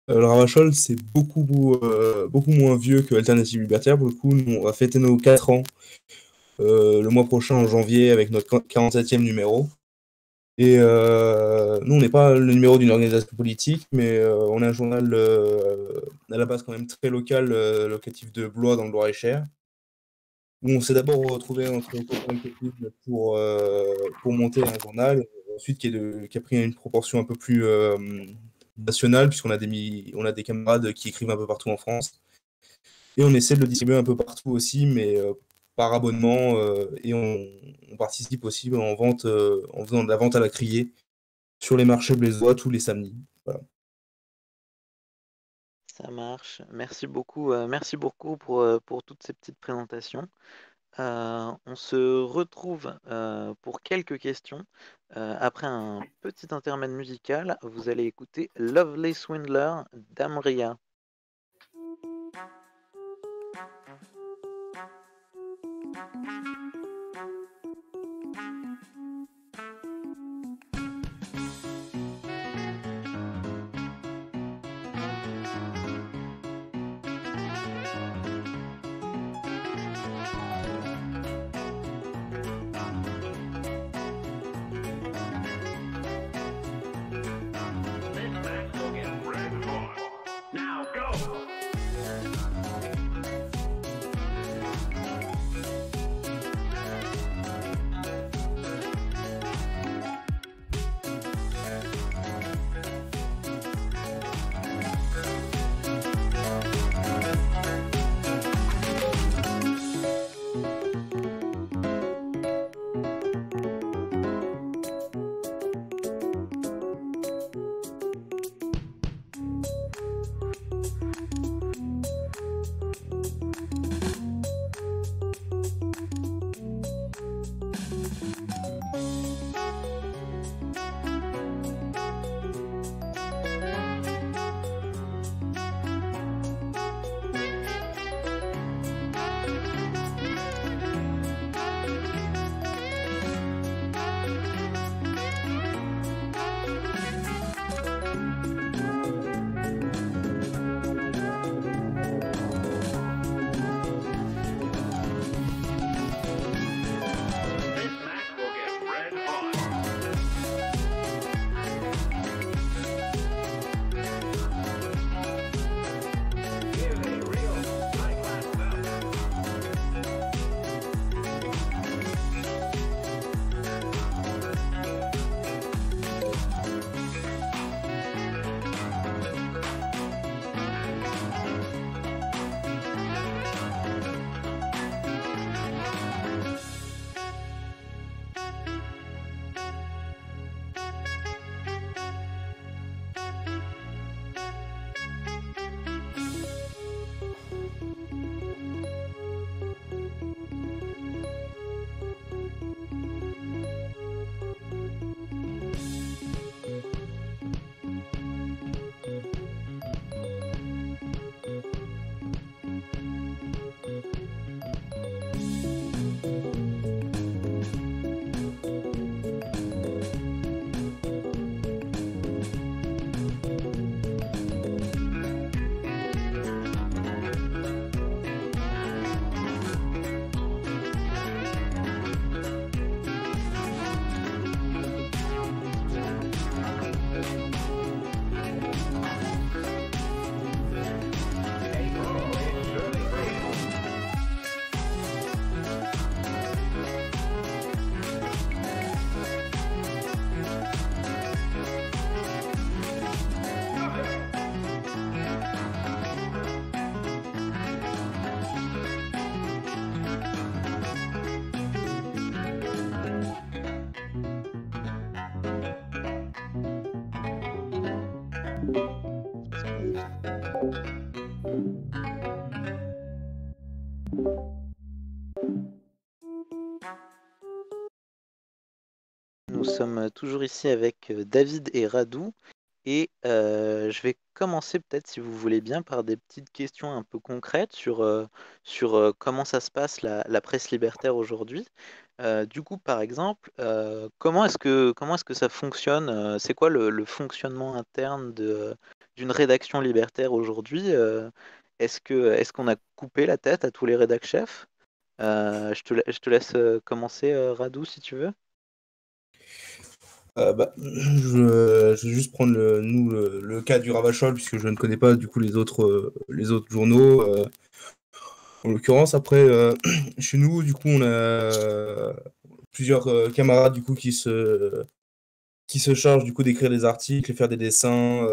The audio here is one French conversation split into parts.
Le Ravachol, c'est beaucoup moins vieux que Alternative Libertaire. Pour le coup, nous, on va fêter nos 4 ans le mois prochain en janvier avec notre 47e numéro. Et nous, on n'est pas le numéro d'une organisation politique, mais on est un journal à la base quand même très local, locatif de Blois dans le Loir-et-Cher, où on s'est d'abord retrouvé entre copains et copines pour monter un journal, et ensuite qui a pris une proportion un peu plus nationale, puisqu'on a on a des camarades qui écrivent un peu partout en France. Et on essaie de le distribuer un peu partout aussi, mais par abonnement, et on participe aussi en vente, en faisant de la vente à la criée sur les marchés blésois tous les samedis. Voilà. Ça marche. Merci beaucoup pour toutes ces petites présentations. On se retrouve pour quelques questions. Après un petit intermède musical, vous allez écouter Lovely Swindler d'Amria. Nous sommes toujours ici avec David et Radou et je vais commencer peut-être si vous voulez bien par des petites questions un peu concrètes sur comment ça se passe la presse libertaire aujourd'hui. Du coup, par exemple, comment est-ce que ça fonctionne? C'est quoi le fonctionnement interne d'une rédaction libertaire aujourd'hui? Est-ce qu'on a coupé la tête à tous les rédac chefs? Je te laisse commencer, Radou, si tu veux. Je vais juste prendre le cas du Ravachol, puisque je ne connais pas du coup les autres journaux. En l'occurrence, après, chez nous, du coup, on a plusieurs camarades du coup qui se chargent du coup d'écrire des articles, faire des dessins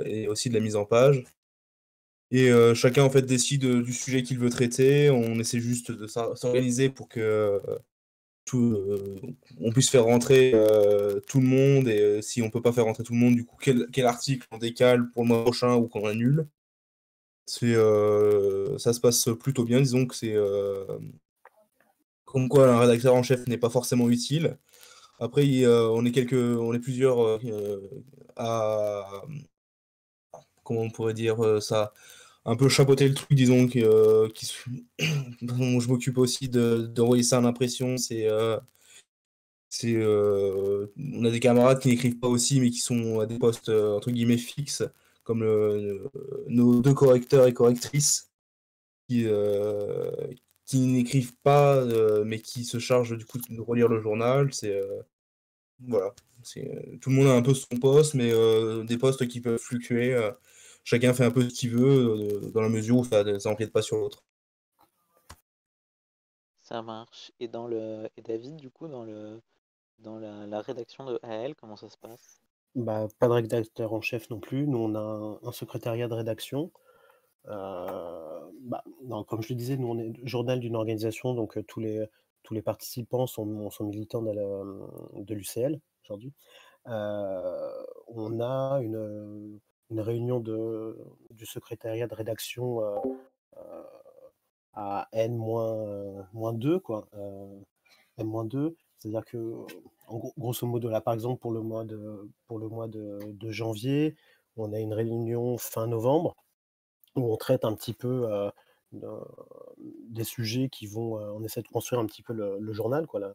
et aussi de la mise en page. Et chacun en fait décide du sujet qu'il veut traiter. On essaie juste de s'organiser pour que tout, on puisse faire rentrer tout le monde. Et si on peut pas faire rentrer tout le monde, du coup, quel article on décale pour le mois prochain ou qu'on annule. Ça se passe plutôt bien. Disons que c'est comme quoi un rédacteur en chef n'est pas forcément utile. Après, on est plusieurs à, comment on pourrait dire ça, un peu chapeauter le truc, disons, dont je m'occupe aussi d'envoyer ça à l'impression. On a des camarades qui n'écrivent pas aussi, mais qui sont à des postes entre guillemets fixes, comme nos deux correcteurs et correctrices, qui, euh, qui n'écrivent pas, mais qui se chargent du coup de relire le journal. Voilà. Tout le monde a un peu son poste, mais des postes qui peuvent fluctuer. Chacun fait un peu ce qu'il veut, dans la mesure où ça empiète pas sur l'autre. Ça marche. Et David, du coup, dans la rédaction de AL, comment ça se passe? Bah, pas de rédacteur en chef non plus. Nous, on a un secrétariat de rédaction. Bah, non, comme je le disais, nous, on est le journal d'une organisation, donc tous les participants sont militants de l'UCL aujourd'hui. On a une réunion du secrétariat de rédaction euh, à N-2, quoi. N-2, c'est-à-dire que, grosso modo, là, par exemple, pour le mois de janvier, on a une réunion fin novembre où on traite un petit peu de- des sujets on essaie de construire un petit peu le journal, quoi,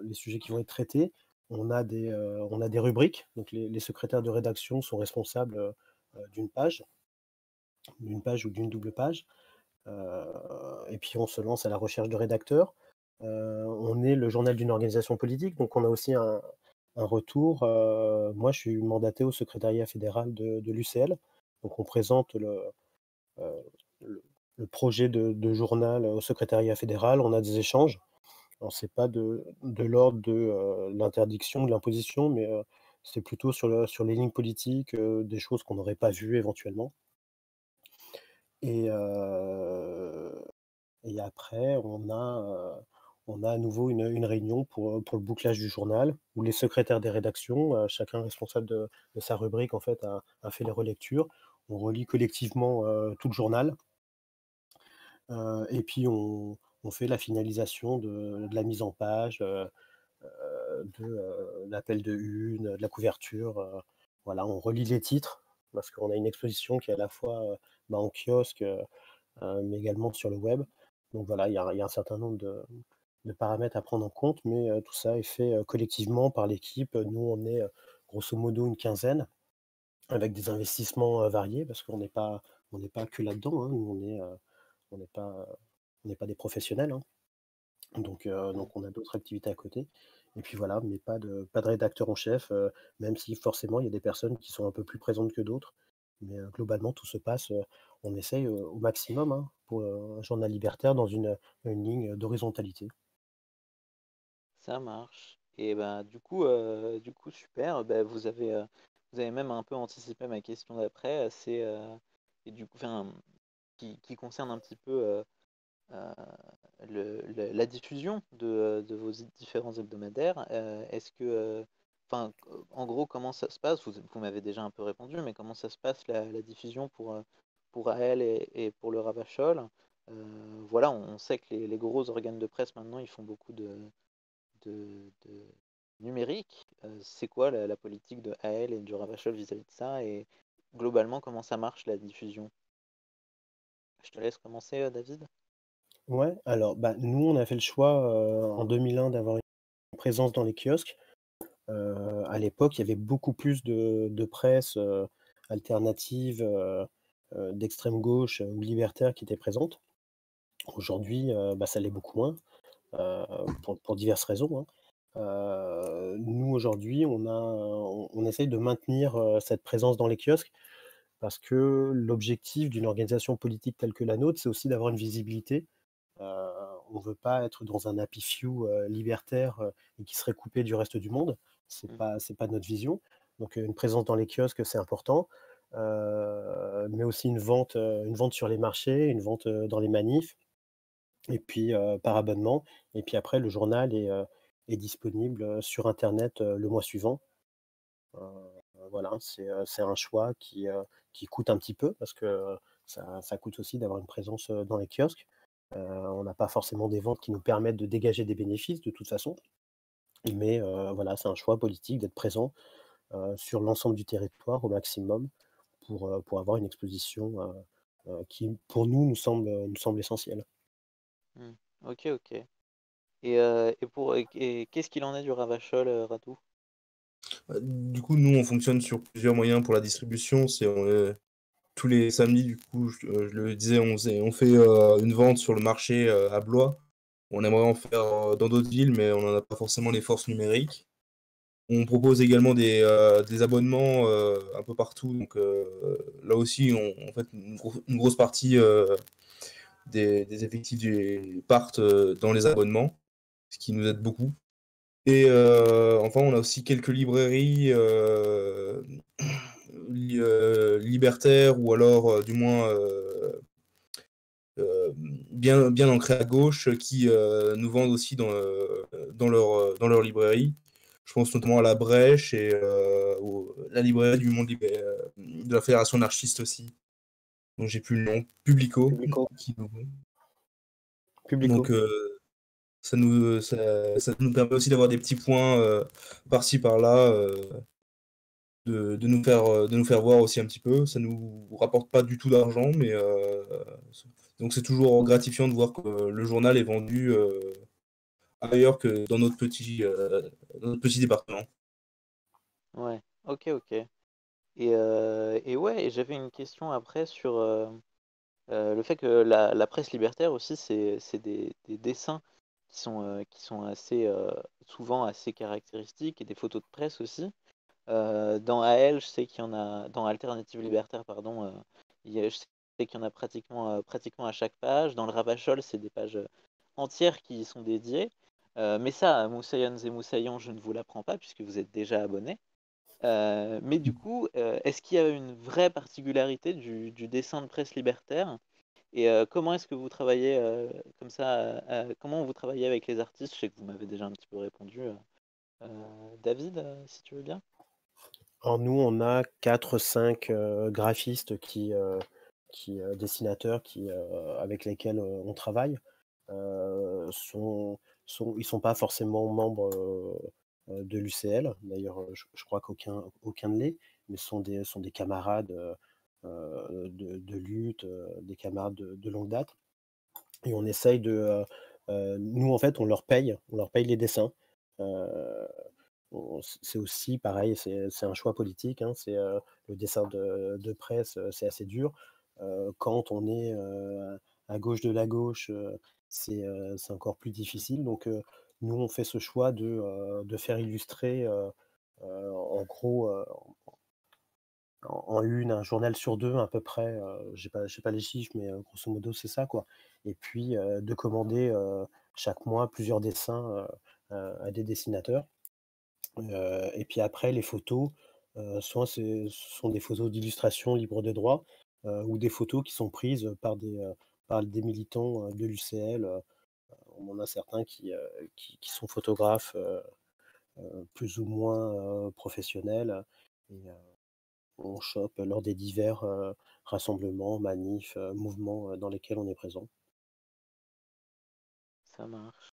les sujets qui vont être traités. On a des rubriques, donc les secrétaires de rédaction sont responsables d'une d'une page ou d'une double page. Et puis on se lance à la recherche de rédacteurs. On est le journal d'une organisation politique, donc on a aussi un retour. Moi, je suis mandaté au secrétariat fédéral de l'UCL, donc on présente euh, le, le projet de journal au secrétariat fédéral, on a des échanges. Alors, c'est pas de l'ordre de l'interdiction, de l'imposition, mais c'est plutôt sur les lignes politiques, des choses qu'on n'aurait pas vues éventuellement. Et, et après, on a à nouveau une réunion pour le bouclage du journal, où les secrétaires des rédactions, chacun responsable de sa rubrique, en fait, a fait les relectures. On relit collectivement tout le journal. Et puis on fait la finalisation de la mise en page, de l'appel de une, de la couverture. Voilà, on relit les titres parce qu'on a une exposition qui est à la fois bah, en kiosque, mais également sur le web. Donc voilà, il y a un certain nombre de paramètres à prendre en compte, mais tout ça est fait collectivement par l'équipe. Nous, on est grosso modo une quinzaine, avec des investissements variés, parce on n'est pas que là-dedans, hein. Nous, on n'est pas, on n'est pas des professionnels, hein. Donc on a d'autres activités à côté. Et puis voilà, mais pas de rédacteur en chef, même si forcément il y a des personnes qui sont un peu plus présentes que d'autres. Mais globalement, tout se passe, on essaye au maximum, hein, pour un journal libertaire dans une ligne d'horizontalité. Ça marche. Et ben du coup super. Ben, vous avez même un peu anticipé ma question d'après. Et du coup, enfin, qui concerne un petit peu euh, la diffusion de vos différents hebdomadaires. Est-ce que, enfin, en gros, comment ça se passe? Vous m'avez déjà un peu répondu, mais comment ça se passe la diffusion pour AL et pour le Ravachol? Voilà, on sait que les gros organes de presse maintenant, ils font beaucoup de numérique. C'est quoi la politique de AL et du Ravachol vis-à-vis de ça? Et globalement, comment ça marche la diffusion? Je te laisse commencer, David. Ouais, alors, bah, nous, on a fait le choix, en 2001 d'avoir une présence dans les kiosques. À l'époque, il y avait beaucoup plus de presse, alternative, d'extrême gauche, ou libertaire qui était présente. Aujourd'hui, bah, ça l'est beaucoup moins, pour diverses raisons, hein. Nous, aujourd'hui, on essaye de maintenir, cette présence dans les kiosques parce que l'objectif d'une organisation politique telle que la nôtre, c'est aussi d'avoir une visibilité. Heu, on ne veut pas être dans un happy few, libertaire, et qui serait coupé du reste du monde. Mmh. C'est pas notre vision. Donc, une présence dans les kiosques, c'est important, mais aussi une vente sur les marchés, une vente, dans les manifs et puis, par abonnement et puis après le journal est disponible, sur internet, le mois suivant. Heu, voilà, c'est un choix qui coûte un petit peu parce que, ça coûte aussi d'avoir une présence, dans les kiosques. On n'a pas forcément des ventes qui nous permettent de dégager des bénéfices de toute façon, mais voilà, c'est un choix politique d'être présent, sur l'ensemble du territoire au maximum pour avoir une exposition, qui pour nous, nous semble essentielle. Mmh. OK, OK. Et qu'est-ce qu'il en est du Ravachol, Radou? Du coup, nous, on fonctionne sur plusieurs moyens pour la distribution. Tous les samedis, du coup, je le disais, on fait une vente sur le marché à Blois. On aimerait en faire dans d'autres villes, mais on n'en a pas forcément les forces numériques. On propose également des abonnements un peu partout. Donc là aussi, en fait, une grosse partie des effectifs partent dans les abonnements, ce qui nous aide beaucoup. Et enfin, on a aussi quelques librairies libertaires ou alors du moins bien ancrées à gauche qui nous vendent aussi dans leur librairie. Je pense notamment à La Brèche et la librairie du monde de la Fédération anarchiste aussi, dont j'ai plus le nom, Publico. Publico. Qui nous... Publico. Donc ça nous permet aussi d'avoir des petits points par-ci par-là. De nous faire voir aussi un petit peu. Ça nous rapporte pas du tout d'argent, mais donc c'est toujours gratifiant de voir que le journal est vendu ailleurs que dans notre petit département. Ouais, OK, OK. Et ouais, et j'avais une question après sur le fait que la presse libertaire aussi, c'est des dessins qui sont assez souvent assez caractéristiques et des photos de presse aussi. Dans AL, je sais qu'il y en a, dans Alternative Libertaire, pardon, je sais qu'il y en a pratiquement à chaque page. Dans le Ravachol, c'est des pages entières qui y sont dédiées. Mais ça, Moussaillons et Moussaillons, je ne vous l'apprends pas puisque vous êtes déjà abonné. Mais du coup, est-ce qu'il y a une vraie particularité du dessin de presse libertaire? Et comment est-ce que vous travaillez comme ça comment vous travaillez avec les artistes? Je sais que vous m'avez déjà un petit peu répondu. David, si tu veux bien. Alors nous, on a 4-5 graphistes dessinateurs avec lesquels, on travaille. Ils sont pas forcément membres, de l'UCL. D'ailleurs, je crois aucun ne l'est, mais sont des camarades, de lutte, des camarades de longue date et on essaye nous, en fait, on leur paye les dessins. Heu c'est aussi pareil, c'est un choix politique, hein, le dessin de presse, c'est assez dur. Quand on est, à gauche de la gauche, c'est encore plus difficile donc nous, on fait ce choix de faire illustrer, en gros, en une, un journal sur 2 à peu près, j'ai pas les chiffres mais grosso modo, c'est ça, quoi et puis, de commander, chaque mois plusieurs dessins, à des dessinateurs. Et puis après les photos, soit ce sont des photos d'illustration libres de droit, ou des photos qui sont prises par des militants, de l'UCL, on en a certains qui sont photographes, plus ou moins, professionnels et on chope lors des divers, rassemblements, manifs, mouvements, dans lesquels on est présent. Ça marche.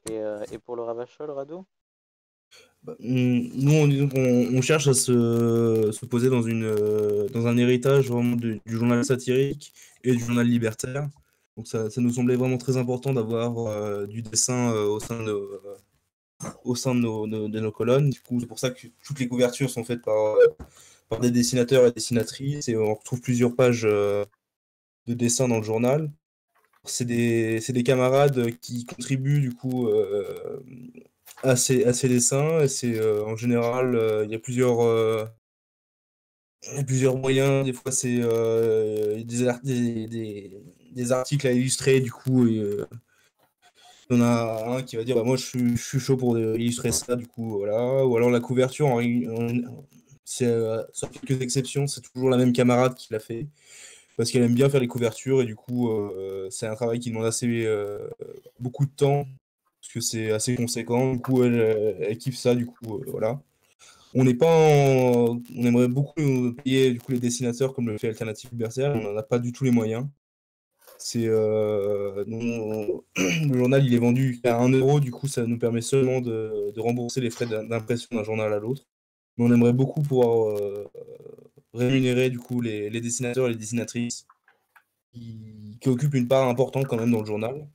Et pour le Ravachol, Rado? Bah, disons on cherche à se poser dans un héritage vraiment du journal satirique et du journal libertaire. Donc ça nous semblait vraiment très important d'avoir du dessin au sein de nos colonnes. Du coup, c'est pour ça que toutes les couvertures sont faites par des dessinateurs et dessinatrices, et on retrouve plusieurs pages de dessin dans le journal. C'est des camarades qui contribuent du coup à ces dessins, et c'est en général, il y a plusieurs moyens. Des fois, c'est des articles à illustrer, du coup, et il y en a un qui va dire bah, moi je suis chaud pour illustrer ça, du coup, voilà. Ou alors la couverture, sauf quelques exceptions, c'est toujours la même camarade qui l'a fait, parce qu'elle aime bien faire les couvertures, et du coup, c'est un travail qui demande beaucoup de temps, parce que c'est assez conséquent. Du coup, elle kiffe ça, du coup, voilà. On aimerait beaucoup payer du coup les dessinateurs comme le fait Alternative Libertaire, on n'en a pas du tout les moyens. Le journal il est vendu à 1 euro, du coup ça nous permet seulement de rembourser les frais d'impression d'un journal à l'autre. Mais on aimerait beaucoup pouvoir rémunérer du coup les dessinateurs et les dessinatrices qui occupent une part importante quand même dans le journal.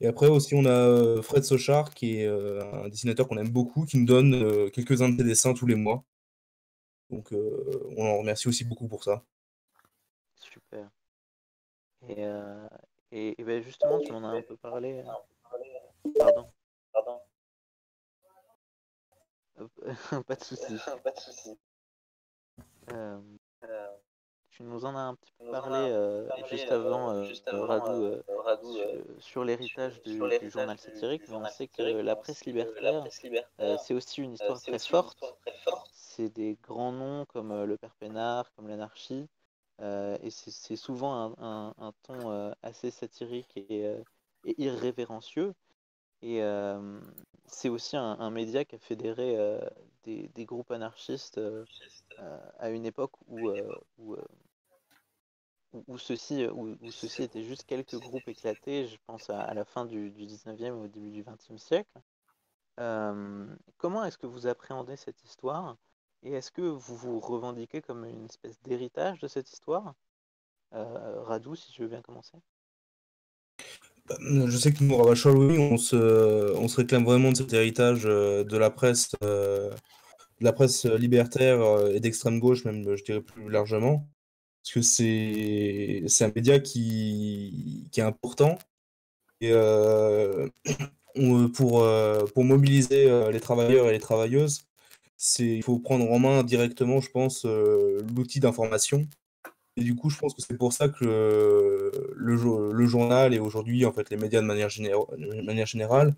Et après aussi, on a Fred Sochard, qui est un dessinateur qu'on aime beaucoup, qui nous donne quelques-uns de ses dessins tous les mois. Donc, on en remercie aussi beaucoup pour ça. Super. Et, ben justement, tu m'en as un peu parlé. Pardon. Pas de souci. Euh, Tu nous en as un petit peu parlé juste avant, Radou, sur l'héritage du journal satirique, mais on sait que la presse libertaire, c'est aussi une histoire très forte. C'est des grands noms comme le Père Pénard, comme l'Anarchie, et c'est souvent un ton assez satirique et irrévérencieux. Et c'est aussi un média qui a fédéré des groupes anarchistes à une époque où ceci était juste quelques groupes éclatés, je pense à la fin du 19e ou au début du 20e siècle. Comment est-ce que vous appréhendez cette histoire? Et est-ce que vous vous revendiquez comme une espèce d'héritage de cette histoire? Radou, si tu veux bien commencer. Je sais que nous, à Ravachol, oui, on se réclame vraiment de cet héritage de la presse libertaire et d'extrême gauche, même, je dirais plus largement. Parce que c'est un média qui est important. Et pour mobiliser les travailleurs et les travailleuses, il faut prendre en main directement, je pense, l'outil d'information. Et du coup, je pense que c'est pour ça que le journal et aujourd'hui, en fait, les médias de manière générale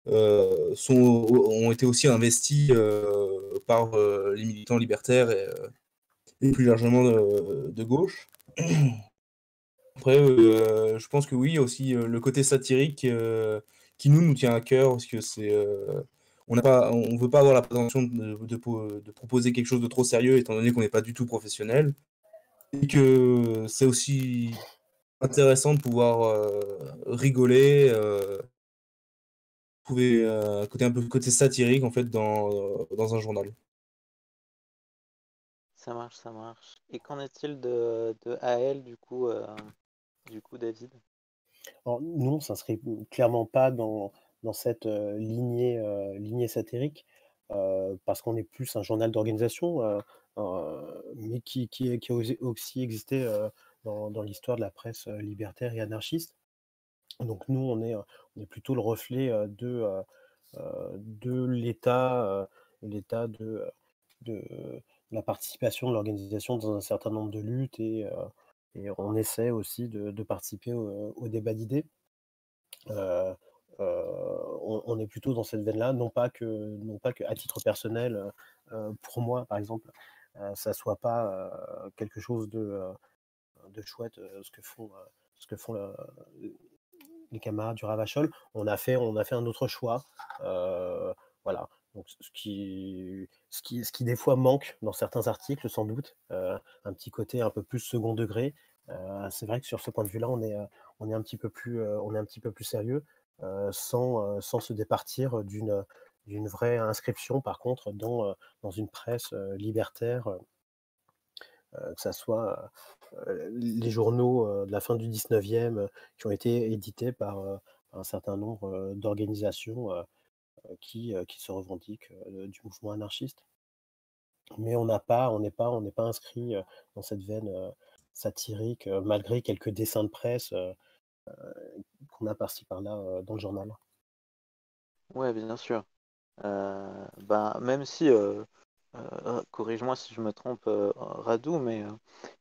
ont été aussi investis par les militants libertaires et plus largement de gauche. Après, je pense que oui, il y a aussi le côté satirique qui nous tient à cœur, parce que on veut pas avoir la prétention de proposer quelque chose de trop sérieux, étant donné qu'on n'est pas du tout professionnel, et que c'est aussi intéressant de pouvoir rigoler, trouver un côté côté satirique en fait dans un journal. Ça marche, ça marche. Et qu'en est-il de AL, du coup, David? Alors, nous, on s'inscrit clairement pas dans cette lignée satirique, parce qu'on est plus un journal d'organisation, mais qui a aussi existé dans l'histoire de la presse libertaire et anarchiste. Donc nous, on est plutôt le reflet de l'état de la participation de l'organisation dans un certain nombre de luttes, et on essaie aussi de participer au débat d'idées. Heu on est plutôt dans cette veine-là, non pas que à titre personnel, pour moi, par exemple, ça soit pas quelque chose de chouette, ce que font les camarades du Ravachol. On a fait un autre choix, voilà. Donc ce qui des fois manque dans certains articles sans doute, un petit côté un peu plus second degré. C'est vrai que sur ce point de vue-là, on est un petit peu plus, on est un petit peu plus sérieux, sans se départir d'une vraie inscription par contre dans une presse libertaire, que ça soit les journaux de la fin du 19e qui ont été édités par un certain nombre d'organisations qui se revendiquent du mouvement anarchiste. Mais on n'est pas inscrit dans cette veine satirique, malgré quelques dessins de presse qu'on a par-ci par-là dans le journal. Ouais, bien sûr. Même si, corrige-moi si je me trompe, Radou, mais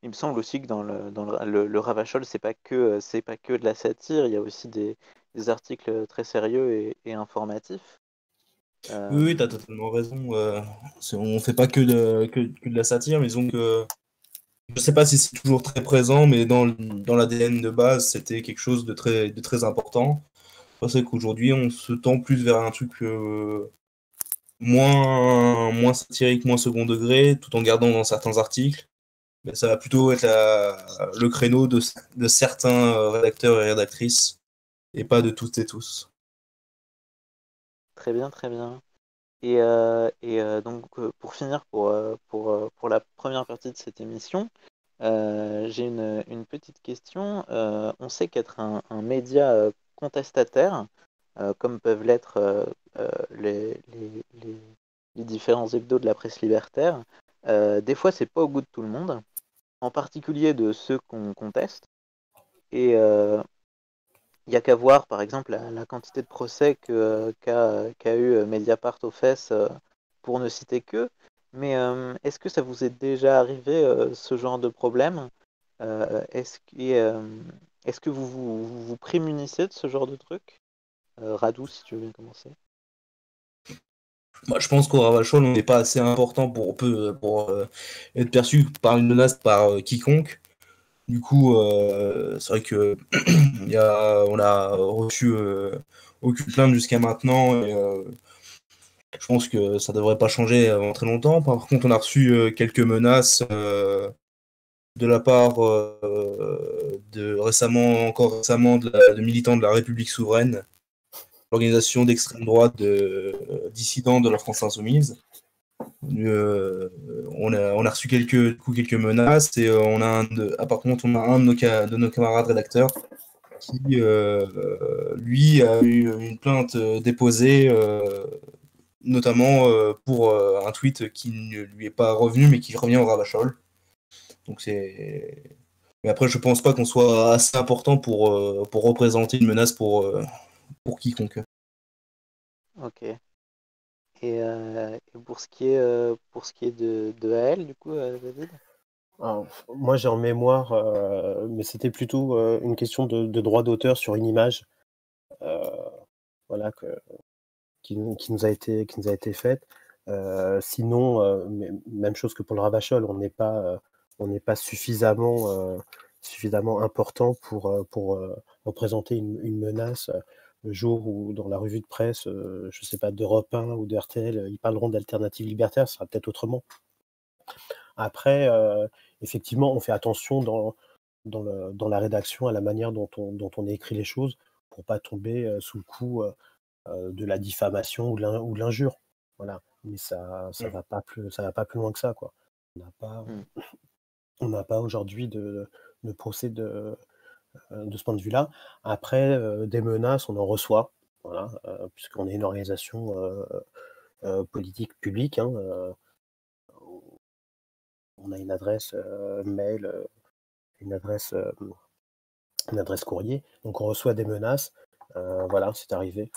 il me semble aussi que dans le Ravachol, c'est pas que de la satire, il y a aussi des articles très sérieux et informatifs. Oui, oui, t'as totalement raison. On fait pas que de la satire, mais disons que je sais pas si c'est toujours très présent, mais dans l'ADN de base, c'était quelque chose de très important. C'est qu'aujourd'hui, on se tend plus vers un truc moins satirique, moins second degré, tout en gardant dans certains articles. Mais ça va plutôt être le créneau de certains rédacteurs et rédactrices, et pas de toutes et tous. Très bien, très bien. Donc, pour finir, pour la première partie de cette émission, j'ai une petite question. On sait qu'être un média contestataire, comme peuvent l'être les différents hebdos de la presse libertaire, des fois, c'est pas au goût de tout le monde, en particulier de ceux qu'on conteste. Et il n'y a qu'à voir, par exemple, la quantité de procès qu'a eu Mediapart aux fesses, pour ne citer que. Mais est-ce que ça vous est déjà arrivé, ce genre de problème? Est-ce que vous prémunissez de ce genre de truc? Radou, si tu veux bien commencer. Moi, je pense qu'au Ravachol, on n'est pas assez important pour être perçu par une menace par quiconque. Du coup, c'est vrai que on a reçu aucune plainte jusqu'à maintenant et je pense que ça devrait pas changer avant très longtemps. Par contre, on a reçu quelques menaces de la part encore récemment, de militants de la République souveraine, l'organisation d'extrême droite dissidents de la France insoumise. On a reçu quelques menaces et par contre, on a un de nos camarades rédacteurs qui, lui, a eu une plainte déposée, notamment pour un tweet qui ne lui est pas revenu, mais qui revient au Ravachol. Donc Mais après, je pense pas qu'on soit assez important pour représenter une menace pour quiconque. Ok. Et pour ce qui est de AL, du coup, David? Alors, moi, j'ai en mémoire, mais c'était plutôt une question de droit d'auteur sur une image, voilà, qui nous a été faite. Sinon, même chose que pour le Ravachol, on n'est pas suffisamment important pour représenter une menace. Le jour où, dans la revue de presse, je ne sais pas, d'Europe 1 ou de RTL, ils parleront d'alternatives libertaires, ce sera peut-être autrement. Après, effectivement, on fait attention dans la rédaction à la manière dont on écrit les choses pour pas tomber sous le coup de la diffamation ou de l'injure. Voilà. Mais ça va pas plus loin que ça, quoi. On n'a pas, Mm. on n'a pas aujourd'hui de procès de ce point de vue-là. Après, des menaces, on en reçoit, voilà, puisqu'on est une organisation politique publique, hein, on a une adresse mail, une adresse courrier, donc on reçoit des menaces. Voilà, c'est arrivé.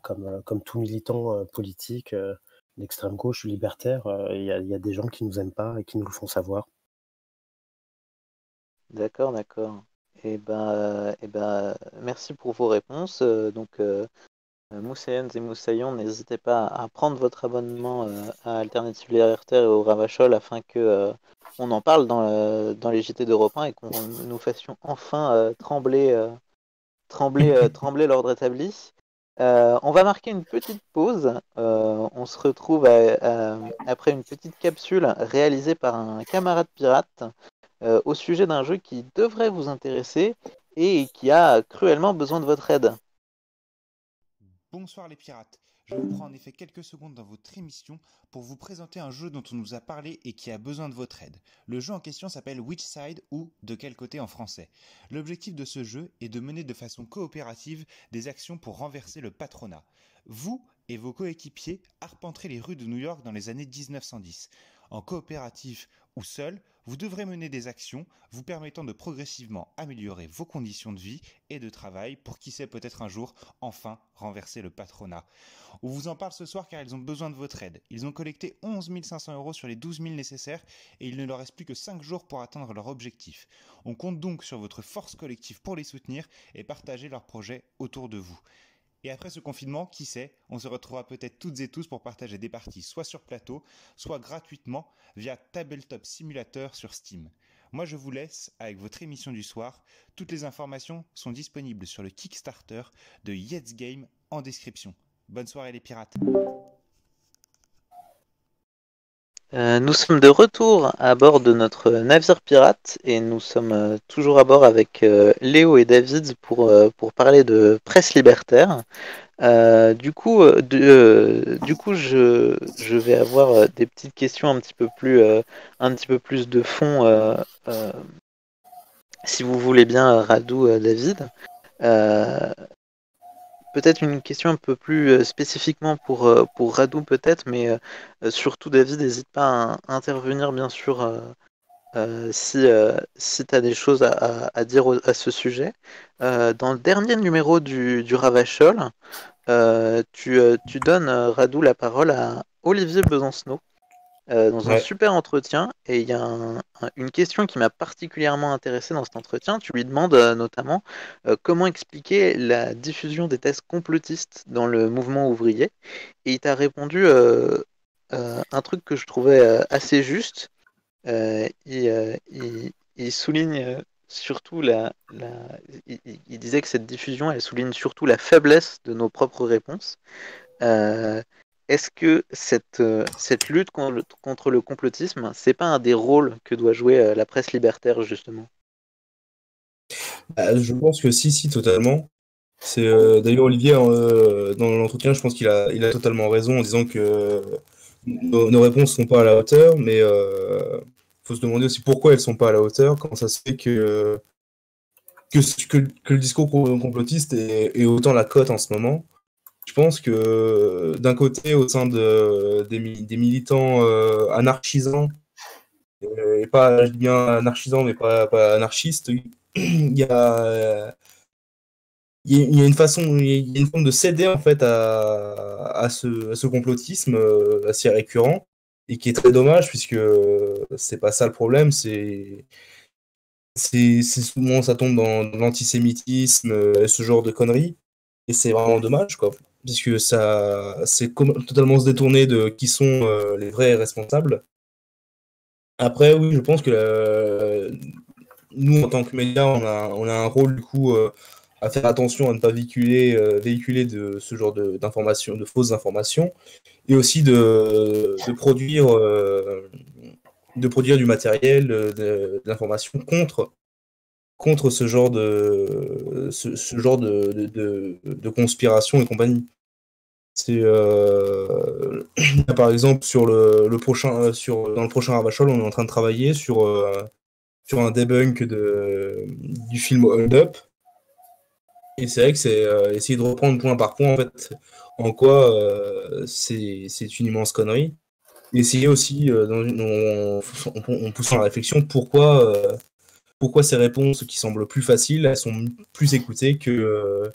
Comme tout militant politique d'extrême gauche libertaire, il y a des gens qui nous aiment pas et qui nous le font savoir. D'accord, d'accord. Merci pour vos réponses. Moussaïens et Moussaillons, n'hésitez pas à prendre votre abonnement à Alternative Libertaire et au Ravachol afin que on en parle dans les JT d'Europe 1 et qu'on nous fassions enfin trembler l'ordre établi. On va marquer une petite pause. On se retrouve après une petite capsule réalisée par un camarade pirate au sujet d'un jeu qui devrait vous intéresser et qui a cruellement besoin de votre aide. Bonsoir les pirates. Je vous prends en effet quelques secondes dans votre émission pour vous présenter un jeu dont on nous a parlé et qui a besoin de votre aide. Le jeu en question s'appelle Which Side ou De quel côté en français. L'objectif de ce jeu est de mener de façon coopérative des actions pour renverser le patronat. Vous et vos coéquipiers arpenterez les rues de New York dans les années 1910. En coopérative ou seul, vous devrez mener des actions vous permettant de progressivement améliorer vos conditions de vie et de travail pour qui sait peut-être un jour enfin renverser le patronat. On vous en parle ce soir car ils ont besoin de votre aide. Ils ont collecté 11 500 € sur les 12 000 nécessaires et il ne leur reste plus que 5 jours pour atteindre leur objectif. On compte donc sur votre force collective pour les soutenir et partager leurs projets autour de vous. Et après ce confinement, qui sait, on se retrouvera peut-être toutes et tous pour partager des parties soit sur plateau, soit gratuitement via Tabletop Simulator sur Steam. Moi je vous laisse avec votre émission du soir. Toutes les informations sont disponibles sur le Kickstarter de Yetz Game en description. Bonne soirée les pirates. Nous sommes de retour à bord de notre navire pirate et nous sommes toujours à bord avec Léo et David pour parler de presse libertaire. Du coup, je vais avoir des petites questions un petit peu plus de fond, si vous voulez bien, Radou, David. Peut-être une question un peu plus spécifiquement pour Radou peut-être, mais surtout David, n'hésite pas à intervenir bien sûr si tu as des choses à dire à ce sujet. Dans le dernier numéro du Ravachol, tu donnes, Radou, la parole à Olivier Besancenot dans un Ouais. super entretien, et il y a une question qui m'a particulièrement intéressé dans cet entretien. Tu lui demandes notamment comment expliquer la diffusion des thèses complotistes dans le mouvement ouvrier, et il t'a répondu un truc que je trouvais assez juste. Il souligne surtout il disait que cette diffusion, elle souligne surtout la faiblesse de nos propres réponses. Euh, Est-ce que cette lutte contre le complotisme, c'est pas un des rôles que doit jouer la presse libertaire, justement? Je pense que si, totalement. C'est d'ailleurs Olivier dans l'entretien, je pense qu'il a totalement raison en disant que nos réponses sont pas à la hauteur, mais faut se demander aussi pourquoi elles sont pas à la hauteur, comment ça se fait que le discours complotiste est autant la cote en ce moment. Je pense que d'un côté, au sein des militants anarchisants, et pas, je dis bien anarchisants, mais pas anarchistes, il y a, il y a une façon, il y a une forme de céder en fait à ce complotisme assez récurrent et qui est très dommage puisque c'est pas ça le problème, c'est souvent ça tombe dans l'antisémitisme, ce genre de conneries et c'est vraiment dommage quoi, puisque ça c'est totalement se détourner de qui sont les vrais responsables. Après oui, je pense que nous en tant que médias, on a un rôle du coup à faire attention à ne pas véhiculer de ce genre d'informations, de fausses informations, et aussi de produire du matériel, de l'information contre ce genre de conspiration et compagnie. C'est par exemple sur le prochain dans le prochain Ravachol, on est en train de travailler sur un debunk du film Hold Up. Et c'est vrai que c'est essayer de reprendre point par point en fait en quoi c'est une immense connerie. Et essayer aussi en poussant la réflexion pourquoi ces réponses qui semblent plus faciles, elles sont plus écoutées qu'une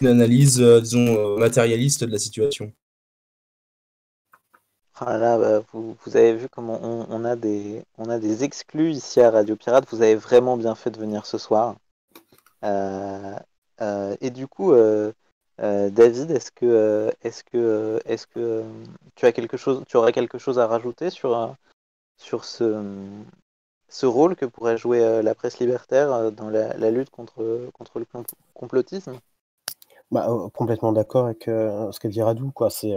analyse disons matérialiste de la situation. Ah là, bah, vous avez vu comment on a des exclus ici à Radio Pirate. Vous avez vraiment bien fait de venir ce soir. Euh, et du coup, David, est-ce que tu aurais quelque chose à rajouter sur ce rôle que pourrait jouer la presse libertaire dans la lutte contre le complotisme? Bah, complètement d'accord avec ce que dit Radou, quoi. C'est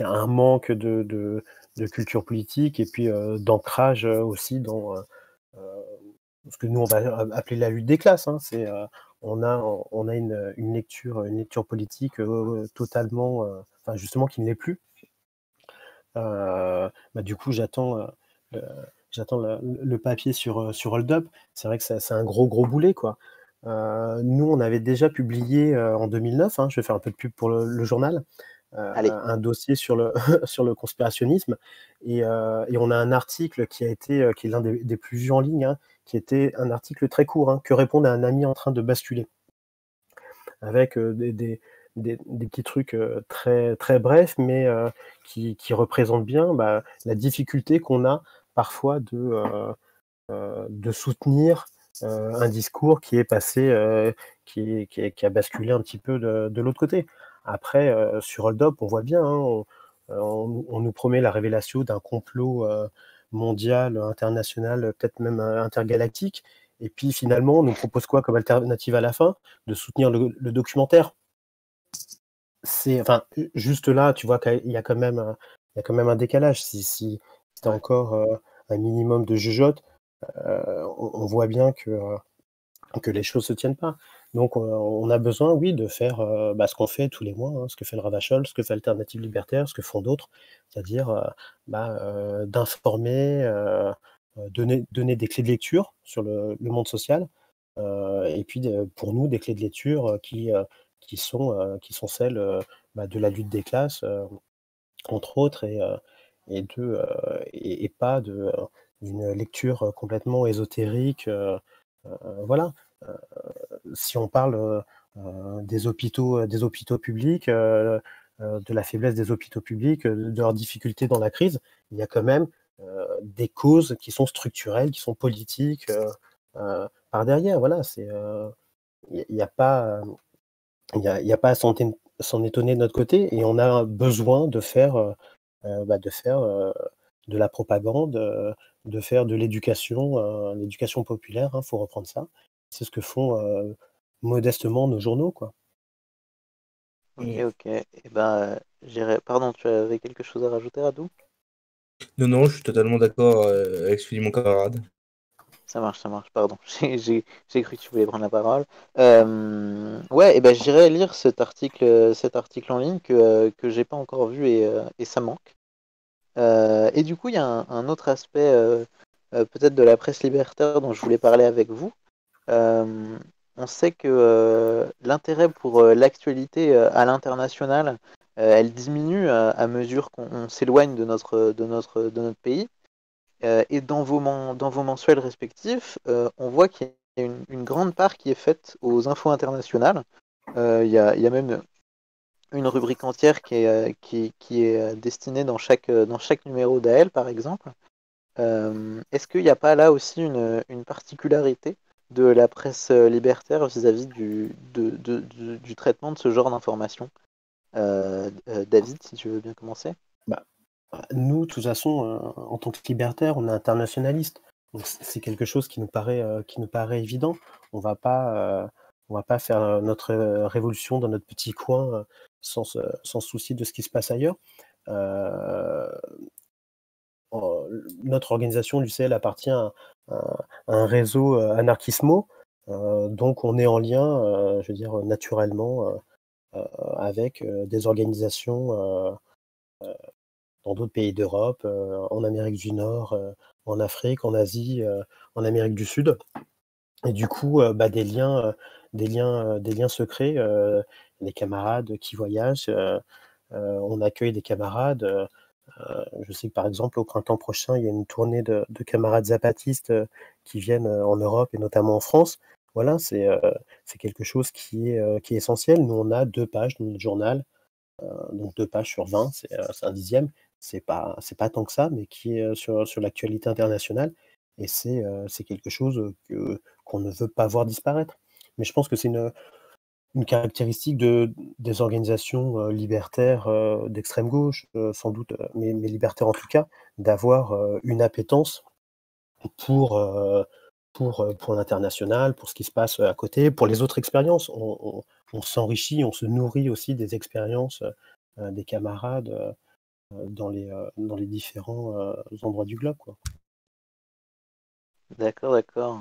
un manque de culture politique et puis d'ancrage aussi dans ce que nous on va appeler la lutte des classes. Hein. on a une lecture politique totalement, justement, qui ne l'est plus. Du coup, j'attends le papier sur Hold Up. C'est vrai que c'est un gros boulet, quoi. Nous, on avait déjà publié en 2009, je vais faire un peu de pub pour le journal, Allez. un dossier sur le, sur le conspirationnisme. Et on a un article qui est l'un des plus vus en ligne, qui était un article très court, que répondre à un ami en train de basculer, avec des petits trucs très, très brefs, mais qui représentent bien la difficulté qu'on a parfois de soutenir un discours qui est passé, qui a basculé un petit peu de l'autre côté. Après, sur Hold Up, on voit bien, on nous promet la révélation d'un complot mondial, international, peut-être même intergalactique. Et puis finalement, on nous propose quoi comme alternative à la fin? De soutenir le documentaire. Juste là, tu vois qu'il y a quand même un décalage. Si tu as encore un minimum de jugeote, on voit bien que les choses ne se tiennent pas. Donc on a besoin, oui, de faire ce qu'on fait tous les mois, ce que fait le Ravachol, ce que fait Alternative Libertaire, ce que font d'autres, c'est-à-dire d'informer, donner des clés de lecture sur le monde social, et puis pour nous, des clés de lecture qui sont celles de la lutte des classes, entre autres, et pas d'une lecture complètement ésotérique. Voilà. Si on parle des hôpitaux publics, de la faiblesse des hôpitaux publics, de leurs difficultés dans la crise, il y a quand même des causes qui sont structurelles, qui sont politiques par derrière. Voilà, il n'y a pas, y a pas à s'en étonner de notre côté, et on a besoin de faire de la propagande, de faire de l'éducation populaire, faut reprendre ça. C'est ce que font modestement nos journaux, quoi. Ok. Et ben, pardon, tu avais quelque chose à rajouter, Radou? Non, je suis totalement d'accord avec ce que dit mon camarade. Ça marche, pardon. J'ai cru que tu voulais prendre la parole. Ouais, et ben j'irai lire cet article en ligne que j'ai pas encore vu et ça manque. Et du coup, il y a un autre aspect peut-être de la presse libertaire dont je voulais parler avec vous. Euh, on sait que l'intérêt pour l'actualité à l'international, elle diminue à mesure qu'on s'éloigne de notre pays. Et dans vos mensuels respectifs, on voit qu'il y a une grande part qui est faite aux infos internationales. Il y a même une rubrique entière qui est destinée dans chaque numéro d'AL, par exemple. Est-ce qu'il n'y a pas là aussi une particularité de la presse libertaire vis-à-vis du traitement de ce genre d'informations? David, si tu veux bien commencer. Bah, Nous, de toute façon, en tant que libertaires, on est internationaliste. Donc c'est quelque chose qui nous paraît évident. On va pas faire notre révolution dans notre petit coin sans se soucier de ce qui se passe ailleurs. Euh, Notre organisation, l'UCL, appartient à un réseau anarchismo, donc on est en lien, je veux dire, naturellement, avec des organisations dans d'autres pays d'Europe, en Amérique du Nord, en Afrique, en Asie, en Amérique du Sud. Et du coup, des liens secrets, des camarades qui voyagent. On accueille des camarades. Je sais que par exemple, au printemps prochain, il y a une tournée de camarades zapatistes qui viennent en Europe et notamment en France. Voilà, c'est quelque chose qui est essentiel. Nous, on a 2 pages dans notre journal, donc 2 pages sur 20, c'est un dixième. C'est pas tant que ça, mais qui est sur l'actualité internationale, et c'est quelque chose qu'on ne veut pas voir disparaître. Mais je pense que c'est une caractéristique des organisations libertaires d'extrême gauche, sans doute, mais libertaires en tout cas, d'avoir une appétence pour, pour l'international, pour ce qui se passe à côté, pour les autres expériences. On s'enrichit, on se nourrit aussi des expériences des camarades dans les différents endroits du globe, quoi. D'accord, d'accord.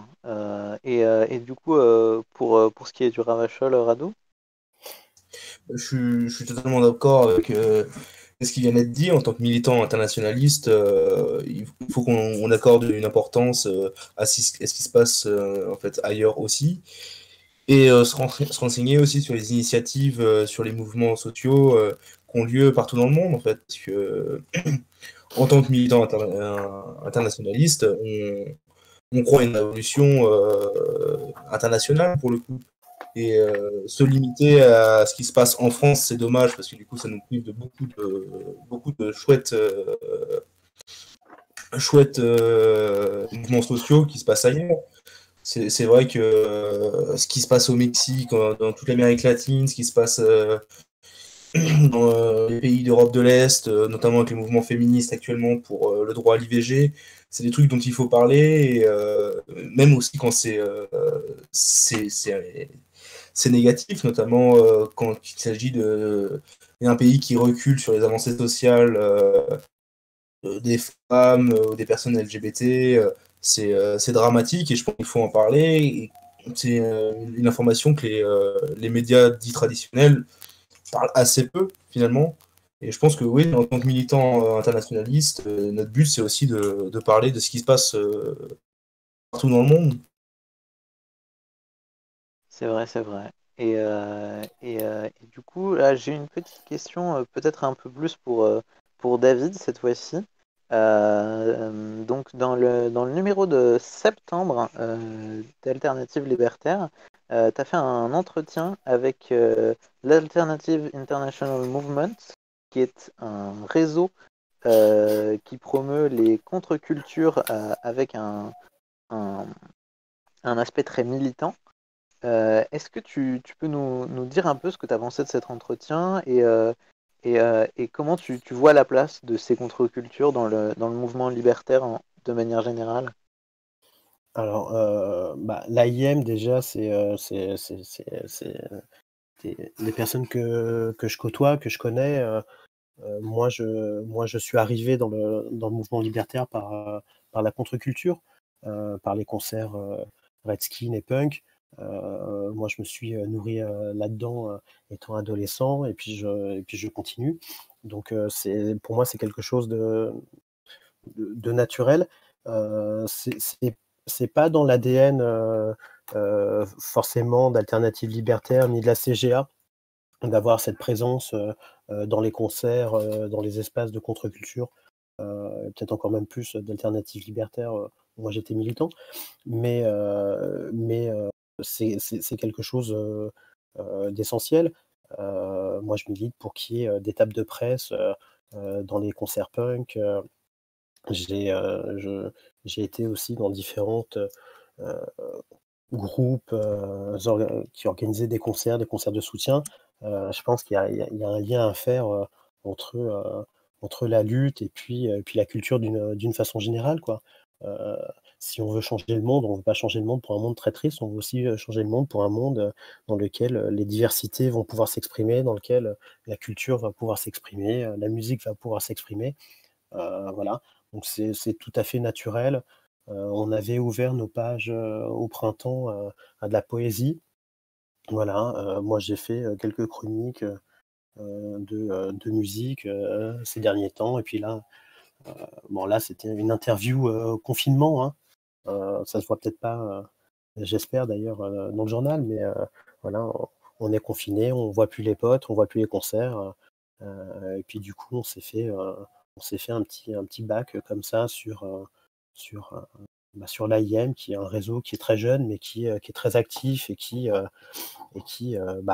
Et du coup, pour ce qui est du Ravachol, Rado? Je suis totalement d'accord avec ce qu'il vient d'être dit. En tant que militant internationaliste, il faut qu'on accorde une importance à ce qui se passe en fait ailleurs aussi. Et se renseigner aussi sur les initiatives, sur les mouvements sociaux qui ont lieu partout dans le monde, en fait. Parce que, en tant que militant internationaliste, on croit à une révolution internationale pour le coup. Et se limiter à ce qui se passe en France, c'est dommage parce que du coup, ça nous prive de beaucoup de chouettes mouvements sociaux qui se passent ailleurs. C'est vrai que ce qui se passe au Mexique, dans toute l'Amérique latine, ce qui se passe dans les pays d'Europe de l'Est, notamment avec les mouvements féministes actuellement pour le droit à l'IVG, c'est des trucs dont il faut parler, et, même aussi quand c'est c'est négatif, notamment quand il s'agit d'un pays qui recule sur les avancées sociales des femmes ou des personnes LGBT. C'est dramatique et je pense qu'il faut en parler. C'est une information que les médias dits traditionnels parlent assez peu finalement. Et je pense que oui, en tant que militant internationaliste, notre but c'est aussi de parler de ce qui se passe partout dans le monde. C'est vrai, c'est vrai. Et du coup, là, j'ai une petite question, peut-être un peu plus pour David cette fois-ci. Donc, dans le numéro de septembre d'Alternative Libertaire, tu as fait un entretien avec l'Alternative International Movement, qui est un réseau qui promeut les contre-cultures avec un, un aspect très militant. Est-ce que tu peux nous dire un peu ce que tu as pensé de cet entretien et comment tu vois la place de ces contre-cultures dans le mouvement libertaire de manière générale? Alors, l'AIM, déjà, c'est les personnes que je côtoie, que je connais. Moi, je suis arrivé dans le mouvement libertaire par la contre-culture, par les concerts Redskin et punk. Moi, je me suis nourri là-dedans étant adolescent, et puis je continue. Donc, pour moi, c'est quelque chose de naturel. C'est pas dans l'ADN forcément d'Alternative Libertaire ni de la CGA d'avoir cette présence dans les concerts, dans les espaces de contre-culture, peut-être encore même plus d'Alternative Libertaire. Moi, j'étais militant, mais c'est quelque chose d'essentiel. Moi, je milite pour qu'il y ait des tables de presse dans les concerts punk. J'ai j'ai été aussi dans différentes groupes qui organisaient des concerts de soutien. Je pense qu'il y a un lien à faire entre, entre la lutte et puis la culture d'une façon générale, quoi. Heu, Si on veut changer le monde, on ne veut pas changer le monde pour un monde très triste, on veut aussi changer le monde pour un monde dans lequel les diversités vont pouvoir s'exprimer, dans lequel la culture va pouvoir s'exprimer, la musique va pouvoir s'exprimer. Voilà, donc c'est tout à fait naturel. On avait ouvert nos pages au printemps à de la poésie. Voilà, moi j'ai fait quelques chroniques de musique ces derniers temps, et puis là, bon, là c'était une interview confinement, hein. Ça se voit peut-être pas, j'espère d'ailleurs, dans le journal, mais voilà, on est confiné, on voit plus les potes, on voit plus les concerts, et puis du coup on s'est fait un petit bac comme ça sur, sur l'AIM, qui est un réseau qui est très jeune, mais qui est très actif et qui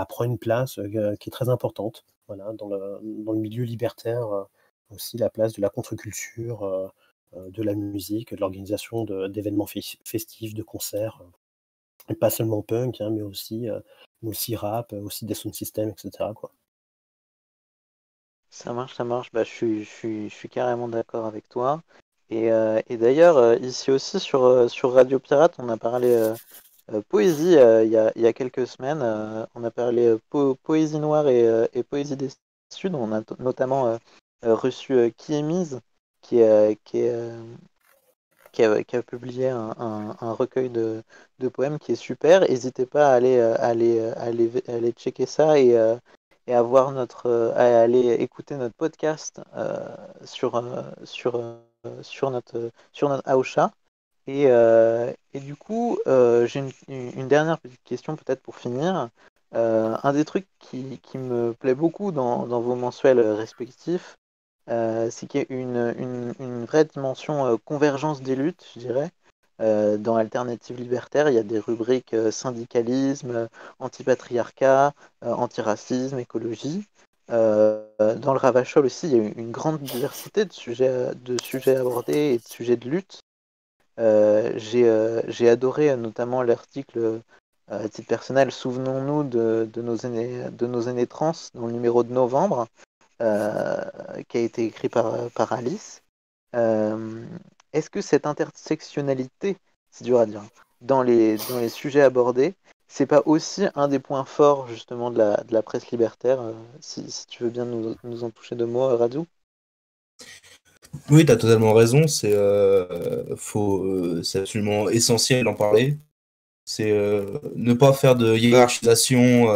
prend une place qui est très importante, voilà, dans le milieu libertaire. Aussi la place de la contre-culture, de la musique, de l'organisation d'événements festifs, de concerts, et pas seulement punk, hein, mais aussi rap, aussi des sound systems, et cetera, quoi. Ça marche, ça marche. Bah, je suis carrément d'accord avec toi. Et d'ailleurs, ici aussi sur Radio Pirate, on a parlé poésie il y a quelques semaines. On a parlé poésie noire et poésie des Sud. On a notamment reçu Kiemise, qui est qui a publié un recueil de poèmes qui est super. N'hésitez pas à aller checker ça et à voir à aller écouter notre podcast sur notre Aosha. Et du coup, j'ai une dernière petite question peut-être pour finir. Un des trucs qui me plaît beaucoup dans vos mensuels respectifs, c'est qu'il y a une vraie dimension convergence des luttes, je dirais. Dans Alternative Libertaire, il y a des rubriques syndicalisme, antipatriarcat, antiracisme, écologie. Dans le Ravachol aussi, il y a une grande diversité de sujets abordés et de sujets de lutte. J'ai adoré notamment l'article à titre personnel, souvenons-nous de nos aînés trans dans le numéro de novembre, euh, qui a été écrit par Alice. Euh, Est-ce que cette intersectionnalité, c'est dur à dire, dans les sujets abordés, c'est pas aussi un des points forts justement de la presse libertaire, si tu veux bien nous en toucher deux mots, Radu? Oui, tu as totalement raison. C'est absolument essentiel d'en parler. C'est ne pas faire de hiérarchisation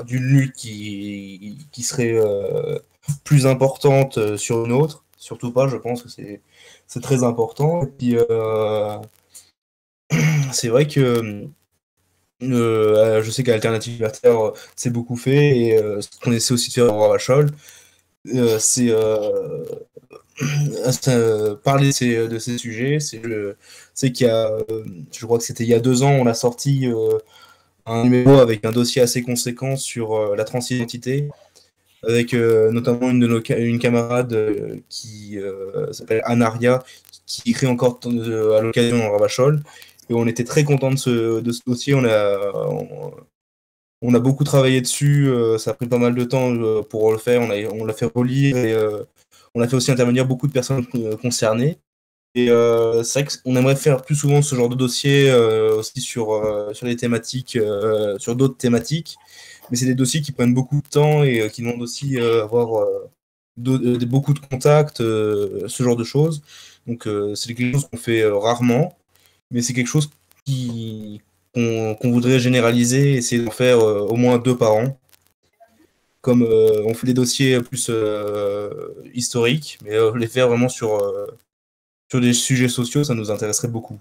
d'une lutte qui serait plus importante sur une autre. Surtout pas, je pense que c'est très important. Et puis, c'est vrai que je sais qu'Alternative Libertaire, c'est beaucoup fait, et ce qu'on essaie aussi de faire au Ravachol, c'est parler de ces sujets. C'est qu'il y a, je crois que c'était il y a 2 ans, on a sorti un numéro avec un dossier assez conséquent sur la transidentité, avec notamment une camarade qui s'appelle Anaria, qui écrit encore à l'occasion en Ravachol. Et on était très content de ce dossier. On a beaucoup travaillé dessus. Ça a pris pas mal de temps pour le faire. On l'a fait relire, et on a fait aussi intervenir beaucoup de personnes concernées. Et c'est vrai qu'on aimerait faire plus souvent ce genre de dossier aussi sur les thématiques, sur d'autres thématiques. Mais c'est des dossiers qui prennent beaucoup de temps et qui demandent aussi avoir beaucoup de contacts, ce genre de choses. Donc c'est quelque chose qu'on fait rarement, mais c'est quelque chose qu'on voudrait généraliser, essayer d'en faire au moins 2 par an. Comme on fait des dossiers plus historiques, mais les faire vraiment sur des sujets sociaux, ça nous intéresserait beaucoup.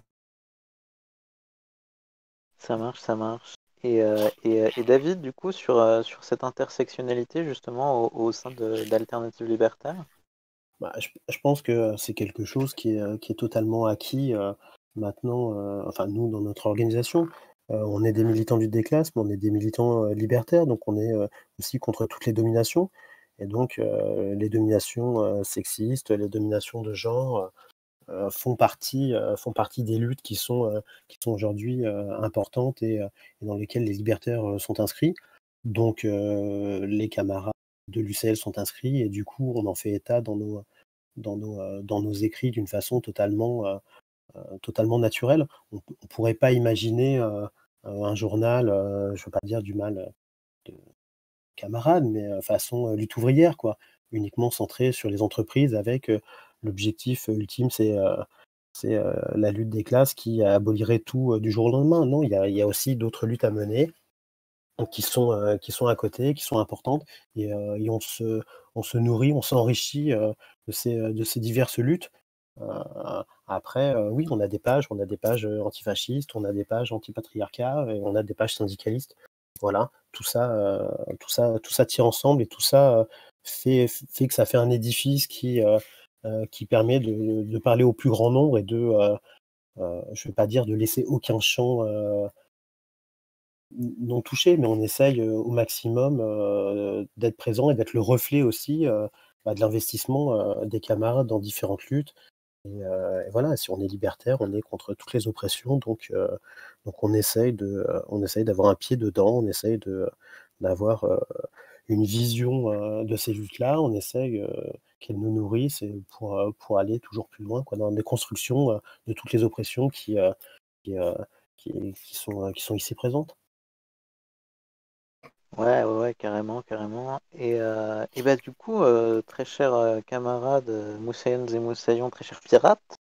Ça marche, ça marche. Et David, du coup, sur cette intersectionnalité justement au sein d'Alternative Libertaire? Bah, je pense que c'est quelque chose qui est totalement acquis maintenant, enfin nous dans notre organisation. On est des militants du déclassement, on est des militants libertaires, donc on est aussi contre toutes les dominations. Et donc les dominations sexistes, les dominations de genre font partie des luttes qui sont aujourd'hui importantes et dans lesquelles les libertaires sont inscrits. Donc les camarades de l'UCL sont inscrits et du coup on en fait état dans nos écrits d'une façon totalement naturelle. On ne pourrait pas imaginer un journal, je ne veux pas dire du mal de camarades, mais façon lutte ouvrière, quoi, uniquement centré sur les entreprises avec l'objectif ultime, c'est la lutte des classes qui abolirait tout du jour au lendemain. Non, il y a aussi d'autres luttes à mener qui sont à côté, qui sont importantes et on se nourrit, on s'enrichit de ces diverses luttes. Heu, Après, oui, on a des pages antifascistes, on a des pages antipatriarcat et on a des pages syndicalistes. Voilà, tout ça tient ensemble et tout ça fait que ça fait un édifice qui permet de parler au plus grand nombre et je ne vais pas dire de laisser aucun champ non touché, mais on essaye, au maximum, d'être présent et d'être le reflet aussi, de l'investissement, des camarades dans différentes luttes et voilà, si on est libertaire, on est contre toutes les oppressions donc on essaye d'avoir un pied dedans, on essaye d'avoir, une vision, de ces luttes-là, on essaye, qu'elles nous nourrissent et pour aller toujours plus loin, quoi, dans des constructions, de toutes les oppressions qui, heu, qui sont ici présentes. Ouais, ouais, ouais, carrément, carrément. Et bah du coup, très chers camarades Moussaïens et Moussaillons, très chers pirates,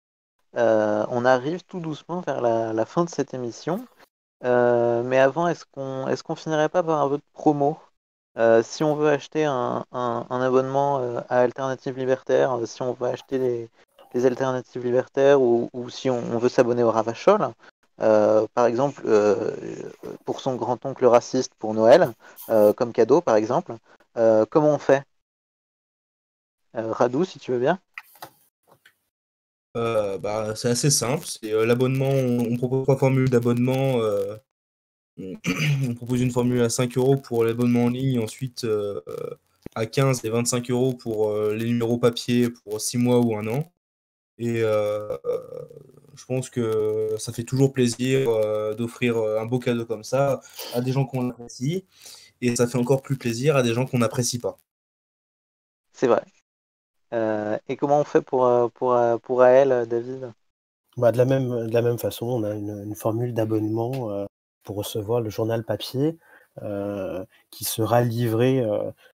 On arrive tout doucement vers la fin de cette émission. Mais avant, est-ce qu'on finirait pas par un peu de promo? Si on veut acheter un abonnement à Alternative Libertaire, si on veut acheter les Alternatives Libertaires ou si on veut s'abonner au Ravachol, par exemple, pour son grand-oncle raciste pour Noël, comme cadeau par exemple, comment on fait? Radou, si tu veux bien. C'est assez simple. C'est l'abonnement. On propose 3 formules d'abonnement. On propose une formule à 5 euros pour l'abonnement en ligne, ensuite à 15 et 25 euros pour les numéros papier pour 6 mois ou 1 an. Et je pense que ça fait toujours plaisir d'offrir un beau cadeau comme ça à des gens qu'on apprécie. Et ça fait encore plus plaisir à des gens qu'on n'apprécie pas. C'est vrai. Et comment on fait pour AL, David? Bah, de la même façon, on a une formule d'abonnement pour recevoir le journal papier qui sera livré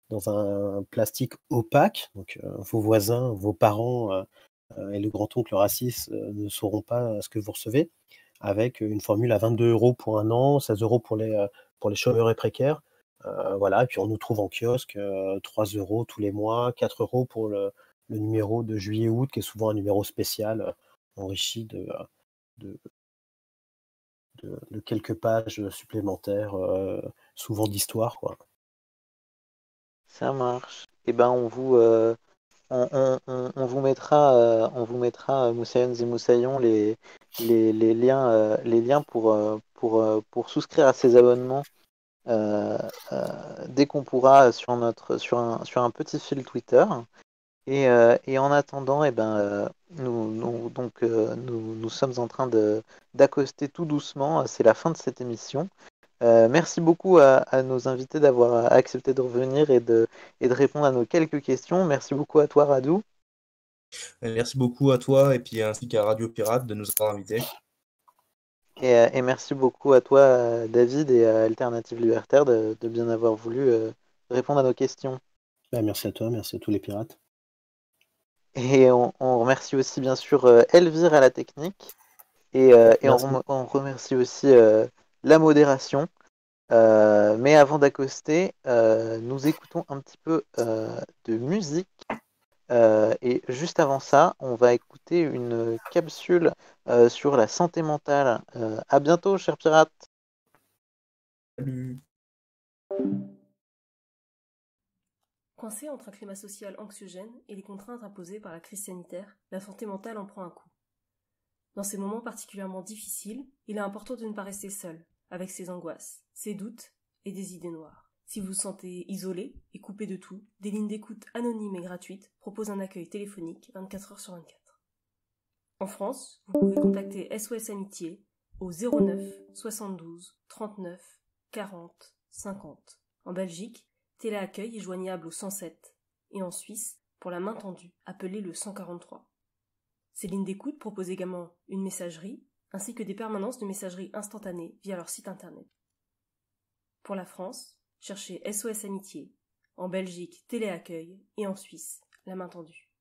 dans un plastique opaque. Donc, vos voisins, vos parents et le grand-oncle raciste ne sauront pas ce que vous recevez, avec une formule à 22 € pour 1 an, 16 € pour les chômeurs et précaires. Voilà, et puis on nous trouve en kiosque 3 € tous les mois, 4 € pour le numéro de juillet-août, qui est souvent un numéro spécial enrichi de, de quelques pages supplémentaires, souvent d'histoire, quoi. Ça marche. Eh ben, on vous mettra Moussaïens et Moussaillons, les liens pour souscrire à ces abonnements dès qu'on pourra sur un petit fil Twitter. Et en attendant, eh ben, nous sommes en train d'accoster tout doucement. C'est la fin de cette émission. Merci beaucoup à nos invités d'avoir accepté de revenir et de répondre à nos quelques questions. Merci beaucoup à toi, Radou. Merci beaucoup à toi et puis ainsi qu'à Radio Pirate de nous avoir invités. Et merci beaucoup à toi, David, et à Alternative Libertaire de bien avoir voulu répondre à nos questions. Bah, merci à toi, merci à tous les pirates. Et on remercie aussi, bien sûr, Elvire à la technique. Et Merci. on remercie aussi la modération. Mais avant d'accoster, nous écoutons un petit peu de musique. Et juste avant ça, on va écouter une capsule sur la santé mentale. À bientôt, chers pirates. Salut. Coincée entre un climat social anxiogène et les contraintes imposées par la crise sanitaire, la santé mentale en prend un coup. Dans ces moments particulièrement difficiles, il est important de ne pas rester seul, avec ses angoisses, ses doutes et des idées noires. Si vous vous sentez isolé et coupé de tout, des lignes d'écoute anonymes et gratuites proposent un accueil téléphonique 24 heures sur 24. En France, vous pouvez contacter SOS Amitié au 09 72 39 40 50. En Belgique, Téléaccueil est joignable au 107. Et en Suisse, pour la main tendue, appelez le 143. Ces lignes d'écoute proposent également une messagerie, ainsi que des permanences de messagerie instantanée via leur site internet. Pour la France, cherchez SOS Amitié. En Belgique, Téléaccueil. Et en Suisse, la main tendue.